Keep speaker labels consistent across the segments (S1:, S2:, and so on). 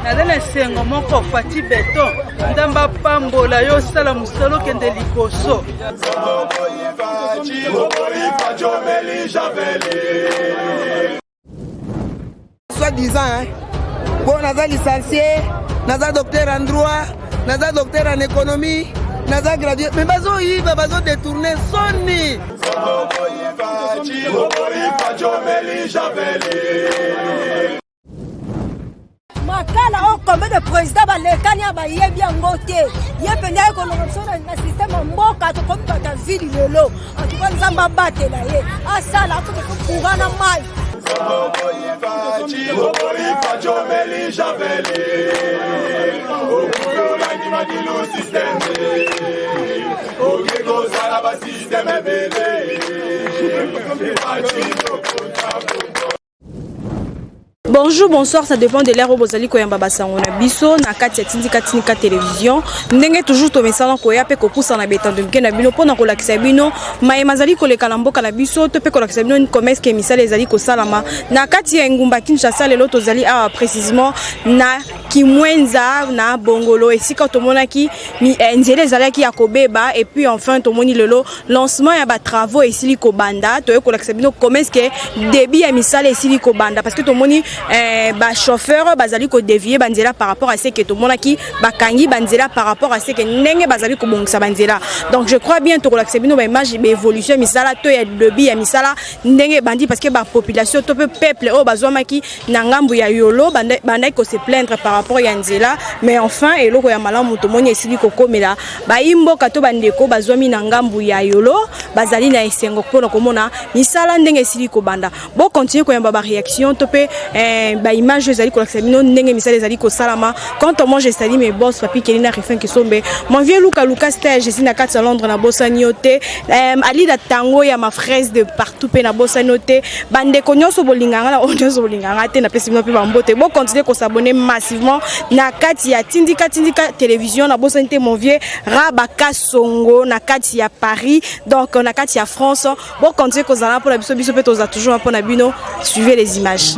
S1: Nadana sengo moko fati beton. Ndamba pambola yo sala musolo kende likoso.
S2: Soi-disant, hein. Bon, naza licencié, naza docteur en droit, naza docteur en économie, naza gradué. Mais bazo yiba, bazo détourner soni.
S3: Makala o combien de présidents balekani abayebi yango te ye penda ye kolongoso na système mboka to comme bata ville lelo en tout cas nzamba batela ye asala akuto kugana mai
S4: Bonjour, bonsoir, ça dépend de l'ère où vous allez koyamba basangona biso na kati ya tindika télévision ndenge toujours to mesana koya pe ko poussa na betando mke bino pona ko lakisa bino maye mazali ko lekala mboka na biso to pe ko lakisa bino commerce ke misale ezali ko salama na kati ya ngumba Kinshasa lelo to zali a précisément na Kimwenza na Bongolo esika to monaki mi nzele ezalaki ya kobeba et puis enfin to moni lelo lancement ya ba travaux esili ko banda to ko lakisa bino commerce ke débit ya misale esili ko banda parce que to moni ba chauffeur bazali ko dévier banzela par rapport à ce que tout le monde qui bakangi banzela par rapport à ce que ndenge bazali ko bongisa banzela. Donc je crois bien to relaxer bino ba image ba évolution misala to ya lobby ya misala ndenge bandi parce que ba population to peuple o bazoma ki na ngambu ya yolo banda ko se plaindre par rapport ya nzela mais enfin eloko ya malamu to moni esili ko komela ba imboka to bandeko bazomi na ngambu ya yolo bazali na esengo pona komona misala ndenge esili ko banda bo continuer ko yamba ba réaction to pe ba image ezali ko lakisa bino ndenge misala ezali ko salama quand moi je salue mes boss papi Kelina Rifin Kisombe mon vieux Luka stage ici na kati Londres na bosaniote ali da tango ya ma fraise de partout pe na bosaniote bande konyoso bolinganga na onyoso bolinganga te na pesi bino pe bambote bo continuer ko s'abonner massivement na kati ya tindika télévision na bosanité mon vieux Rabaka Songo na kati ya Paris donc na kati ya France bo continuer ko zala pour la biso pe toza toujours pour na bino suivez les images.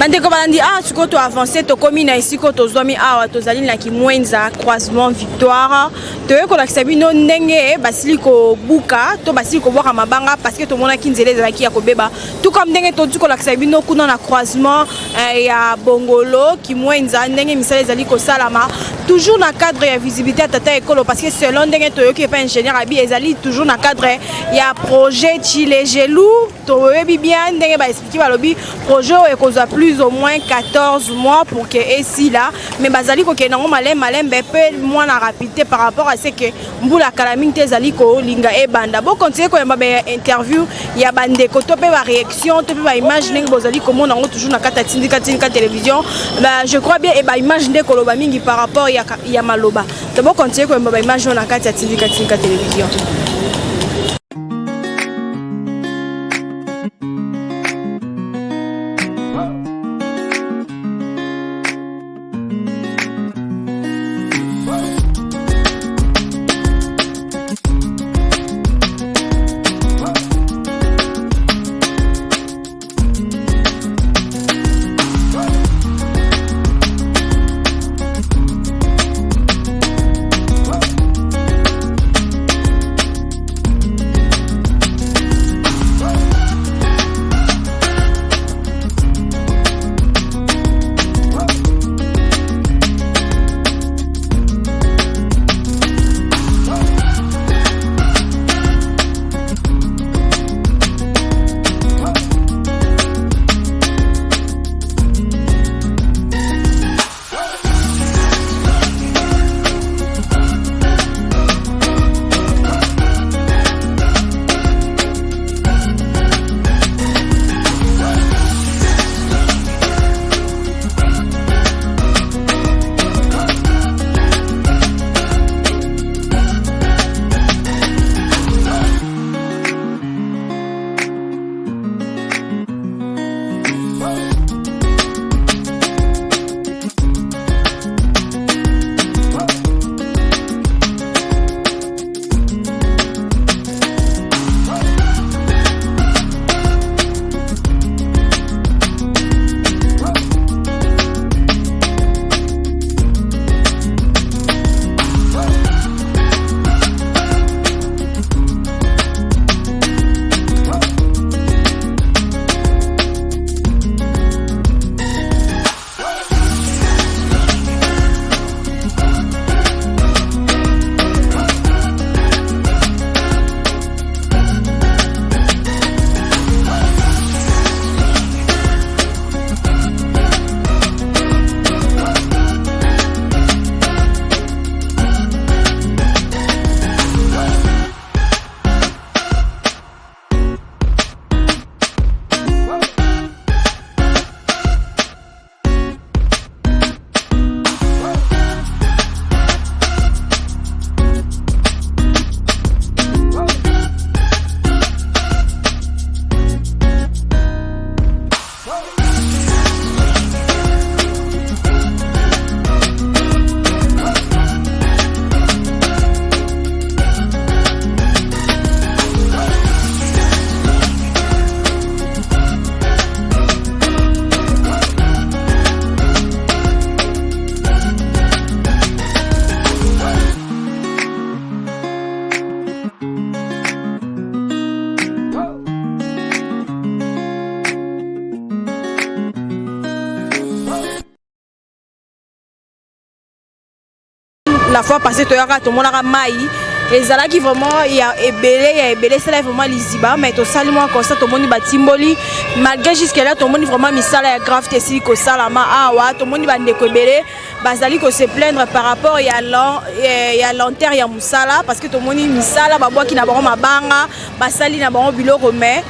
S4: bandeko balandi siko to avancer to komi na isiko to zwami awa to zali na Kimwenza croisement victoire to ko la sabino ndenge basili ko buka to basili ko boka mabanga parce que to mona kinzele za ki ya ko beba tout comme ndenge to ko la sabino kuna na croisement ya Bongolo Kimwenza ndenge misale zali ko salama toujours na cadre ya visibilité à tata école parce que selon ndenge to yoki pas ingénieur abi ezali toujours na cadre ya projet Chile Gelou to yebi bien ndenge ba expliquer ba lobi projet e kozwa plus ou moins 14 mois pour que ici là mais bazali ko ke nango malem bepe moins na rapidité par rapport à ce que mbula kalaming ezali ko linga e banda bo continuer ko yamba interview ya bande ko to pe ba réaction to pe ba image ndenge bozali ko mona ngo toujours na kata tindika télévision bah je crois bien e ba image ndeko loba mingi par rapport ya maloba to bo continuer ko yamba ba image na kata tindika télévision. La fois passée, tu as tout le monde a maï. Et ça qui vraiment il y a ébélé, c'est là vraiment lisiba. Mais tout ça, moi comme ça, tout le monde va timboli. Malgré jusqu'à là, tout le monde vraiment mis ça là grave tessi que ça là ma tout le monde va découvrir. Bazali ko se plaindre par rapport il y a l'enterre il y a musala parce que tout le monde mis ça là, babwa qui n'a pas ma banga, basali n'a pas bilo remè.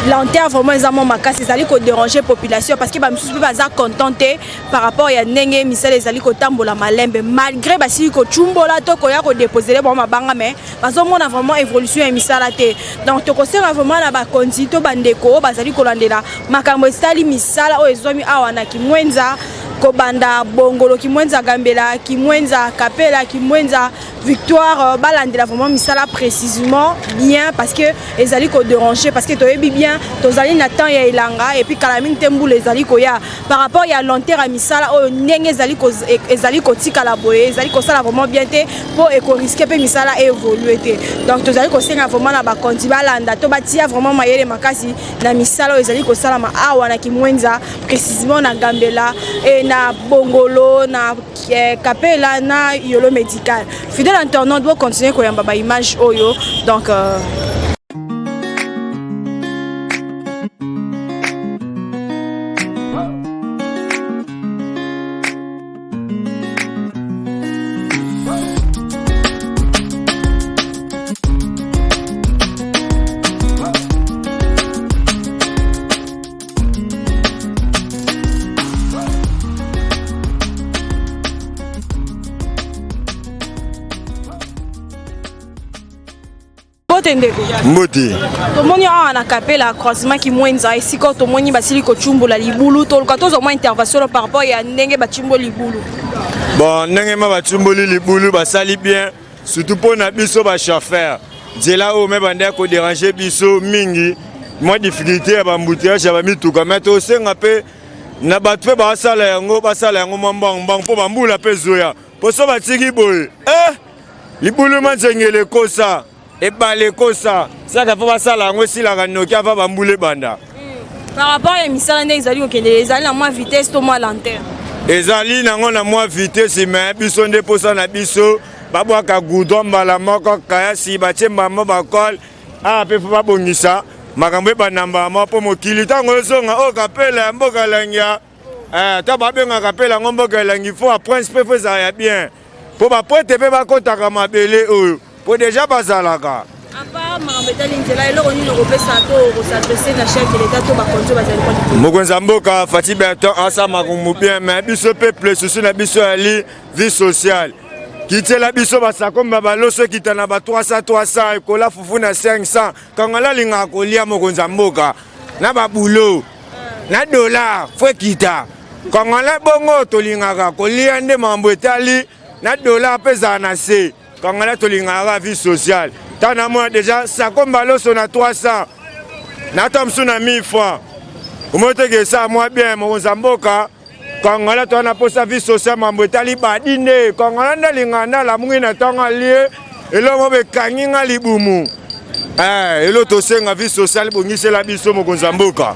S4: L'enterre vraiment ils ont ma casse, ils allaient déranger la population parce que bah me suis pas contenté par rapport à nenge misal ils allaient tambola malembe malgré bah si ko chumbola to ko ya ko déposer bon ma banga mais parce que on a vraiment évolution et misala te donc to ko sera vraiment na ba konzi to bandeko bah allait ko landela makambo stali misala o ezomi awa na Kimwenza Kobanda Bongolo Kimwenza Gambela Kimwenza Kapela Kimwenza Victoire balandela vraiment misala précisément bien parce que ezali ko déranger parce que toyebi bien tozali na temps ya elanga et puis kalamine tembu ezali ko ya par rapport ya longueur à misala o ndenge ezali ko tika la boye ezali ko sala vraiment bien te pour eko risquer pe misala évoluer te donc tozali ko senga vraiment na ba konti balanda to batia vraiment mayele makasi na misala ezali ko sala ma awa na kimwenza précisément na Gambela et na Bongolo na Kapela na yolo médical. Fidèle internaute doit continuer à avoir une image oyo donc
S5: Moti.
S4: Tomoni a na Kapela croisement qui mwenza esiko tomoni basili ko chumbola libulu to katozo mo intervention par rapport ya ndenge ba chumbo libulu.
S5: Bon ndenge ma ba chumboli libulu basali bien surtout pour na biso ba chauffeur. Djela o me bande ko déranger biso mingi. Moi difficulté ba mbouteillage ba mituka mais au senga pe na batwe ba sala yango mbang po ba mbula pe zoya. Po so ba tiki boy. Libulu manzengele kosa. Et balé kosa ça dafa basala ngo sila kanoki ava bambule banda
S4: par rapport à misala ndenge ezali okende ezali na moins vitesse to moins lenteur
S5: ezali nango na moins vitesse mais biso nde posa na biso babwaka goudron mbala moko kaya si batie mbamo bakol pe fo babongisa makambo banamba mo po mokili tango zonga o Kapela mboka langia ta babenga Kapela mboka langi fo a prince pe fo za ya bien po ba pote pe bakotaka mabele oyo pour déjà bazalaka.
S4: Apa marambetali nzela eloko nini kopesa to s'adresser na chef de l'état to ba konzo bazali ko.
S5: Mokonza mboka Fati Berton asa makumu bien mais biso peuple sosu na biso ali vie sociale. Kitela biso basakomba baloso kitana ba 300 ekola fufu na 500 kangala linga kolia mokonza mboka na ba boulot na dollar fo kita kangala bongo tolingaka kolia nde mambo etali na dollar pesa na se. Quand on a la vie sociale, tant à moi déjà, ça comme ballon sur 300. N'attends sur 1000 francs. Au moins que ça, moi bien, mon Zamboka, quand on a la vie sociale, mon bétali badine, quand on a la mouine à temps lié, et là on veut gagner à l'iboumu. Et l'autre aussi, la vie sociale, pour nous, c'est la vie sur mon Zamboka.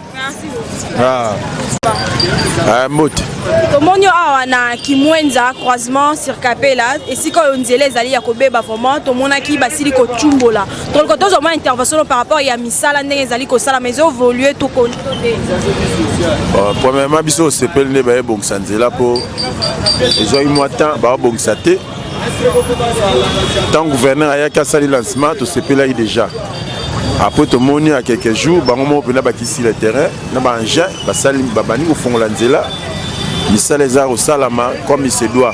S4: Moti. Tomoni awa na kimwenza croisement sur Kapela et si ko nzele ezali ya kobeba vraiment tomona ki basili ko chumbola to ko tozo ma intervention par rapport ya misala ndenge ezali ko sala mais évoluer to contrôler.
S6: Premièrement biso sepel ne ba bongisa nzela po ezoi moata ba bongisa te tant gouverneur ayaka sali lancement to sepela déjà. Après tout le monde il y a quelques jours, on a ici le terrain, on a engin, on fond l'anzela, misala les arts au salama comme il se doit.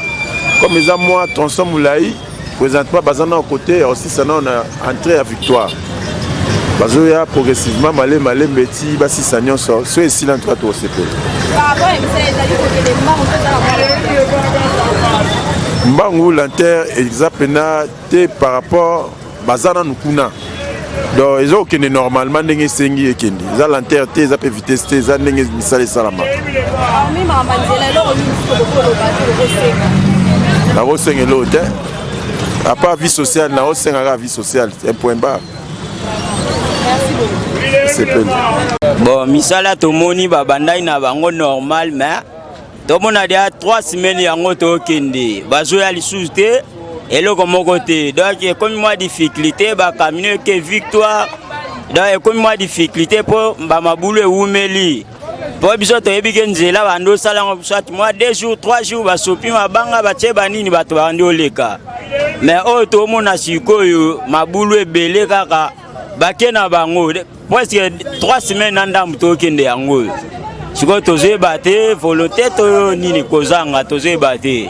S6: Comme les arts moi, tronçon moulaï, présentement bazana au côté aussi ça on a entré à victoire. Bazoya progressivement malé beti basi sanyon so ici l'entrée au CP. Mbangu l'enterre exactement par rapport bazana nukuna. Donc ils ont aucun normalement n'engagé sengi et kendi. Ils ont l'enterre, ils ont vitesse, ils ont n'engagé misale salama. La roseng est l'autre. À part vie sociale, la roseng a vie sociale. Un point bas. Merci beaucoup.
S7: Bon, misala to moni babandai na bango normal mais to mona dia 3 semaines yango to kendi. Bazo ya lisuste. Et là, comme côté, donc comme moi difficulté, bah caminer que victoire, donc comme moi difficulté pour bah ma boule ou meli. Pour biso to ebi kenzela bando sala soit moi 2 jours 3 jours bah sopi ma banga bah tcheba nini bah to bando leka. Mais oh to mona sikoyo ma boule belé kaka bah kena bango presque 3 semaines nanda mto kende yango. Siko toze baté volonté to nini kozanga toze baté.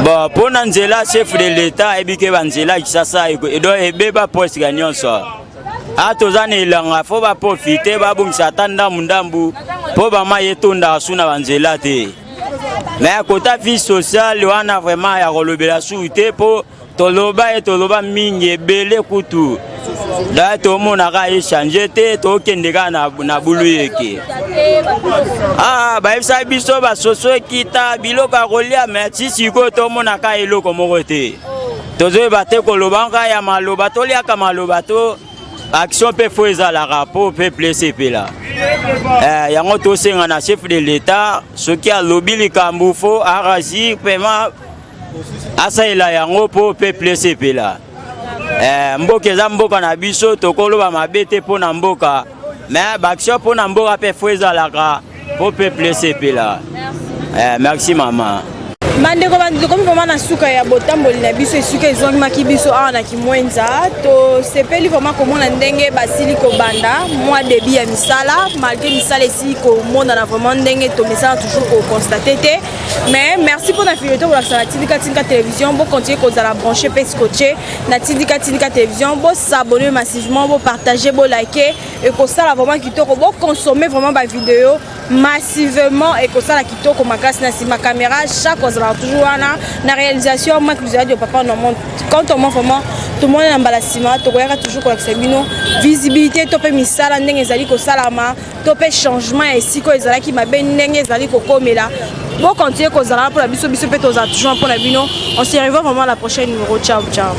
S7: Bon, pour Nanzela, chef de l'État, et bien Nanzela, qui ça, et doit aider ba poste gagnant ça. A tozane ilanga, faut pas profiter, ba bum satanda mundambu, pour ba mayetonda suna Nanzela te. mais côté vie sociale wana vraiment ya kolobela suite po toloba mingi ebele kutu da tomonaka échange te tokendeka na bulu yeke bayebisa biso basoso ekita biloko ya kolia merci sikoyo tomonaka eloko moko te tozoyeba te kolobanga ya maloba toliaka maloba to action mpe fo ezalaka po peuple esepela yango tosenga na chef de l'état soki alobi likambo fo arasi pema asalela yango po peuple esepela mboka eza mboka na biso tokoloba mabe te mpo na mboka mais baction mpo na mboka mpe fo ezalaka po peuple esepela merci mama
S4: bandeko bandeko vraiment na suka ya botamboli na biso esuka ezongimaki biso awa na kimwenza tosepeli vraiment komona ndenge basili kobanda mwa debi ya misala malgré misala esili komonana vraiment ndenge tomesala toujours kokonstate te mais merci pour na fidélité kolakisa na Tindika télévision bocontinue kozala branché mpe scotché na Tindika télévision bosabone massivement bopartage bolike ekosala vraiment kitoko boconsommer vraiment bavideo massivement ekosala kitoko makasi na nsima caméra chaque ozala toujours na réalisation moi que de papa no monde quand on vraiment tout le monde na mbalasima to koyaka toujours kolakisa bino visibilité to pe misala ndenge ezali ko salama to pe changement esiko ezalaki mabe ndenge ezali kokomela bon continuer kozala pour la biso pe to za toujours pour la bino on se revoit vraiment à la prochaine numéro ciao ciao.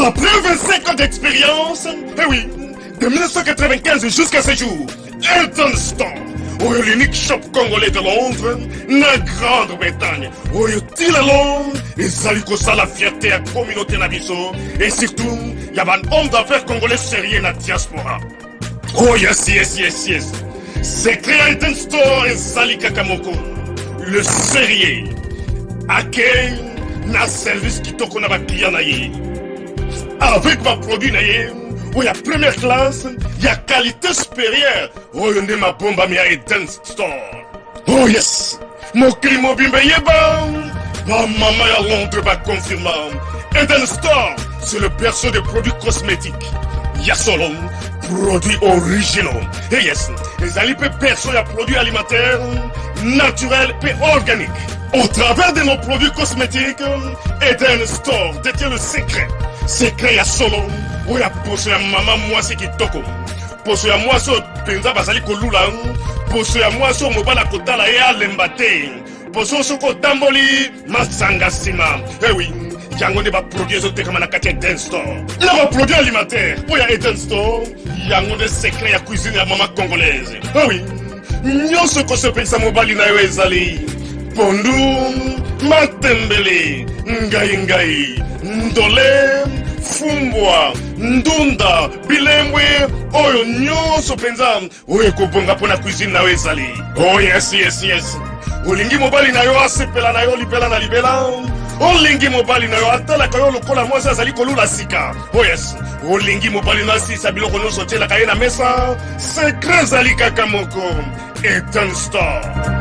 S8: Après 25 ans d'expérience, eh oui, de 1995 jusqu'à ce jour, Elton Store, l'unique shop congolais de Londres, la Grande-Bretagne, il est Londres, et Zaliko ça la fierté à la communauté Nabiso, et surtout, il y a un homme d'affaires congolais sérieux dans la diaspora. Oh yes, yes, yes, yes. C'est créé Elton Store et Zalika Kamoko, le sérieux, à quel na service qui toko na ba client na yé. Avec ma produit, il y a première classe, il y a qualité supérieure. Oh, il y a ma bombe à Eden Store. Oh yes, mon climat bimbe yeba. Ma maman à Londres va confirmer. Eden Store, c'est le berceau des produits cosmétiques. Il y a solo produits originaux. Et yes, les alipes berceau de produits alimentaires, naturels et organiques. Au travers de nos produits cosmétiques, Eden Store détient le secret. Secret ya solo, ou ya poso ya maman moi c'est qui toko. Poso ya moi so penza basali kolula, poso ya moi so mobala kotala ya lembate. Poso so ko tamboli masanga sima. Eh oui, yango ne ba produit zo te kama na kati Eden Store. Na ba produit alimentaire, ou ya Eden Store, yango de secret ya cuisine ya maman congolaise. Eh oui, nyonso ko se pensa mobali na yo ezali. Pondu, matembele, ngai, ndole, fumbwa, ndunda, bilembwe, oyo nyonso penza, oyo kobonga pona cuisine na ezali. Oh yes, yes, yes. Olingi mobali na yo asepela na yo libela na libela. Olingi mobali na yo atala kayo lokola mwasi azali kolula sika. Oh yes. Olingi mobali na si sabilo kono sotela kaye na mesa. Secret zali kaka moko. Eden Store.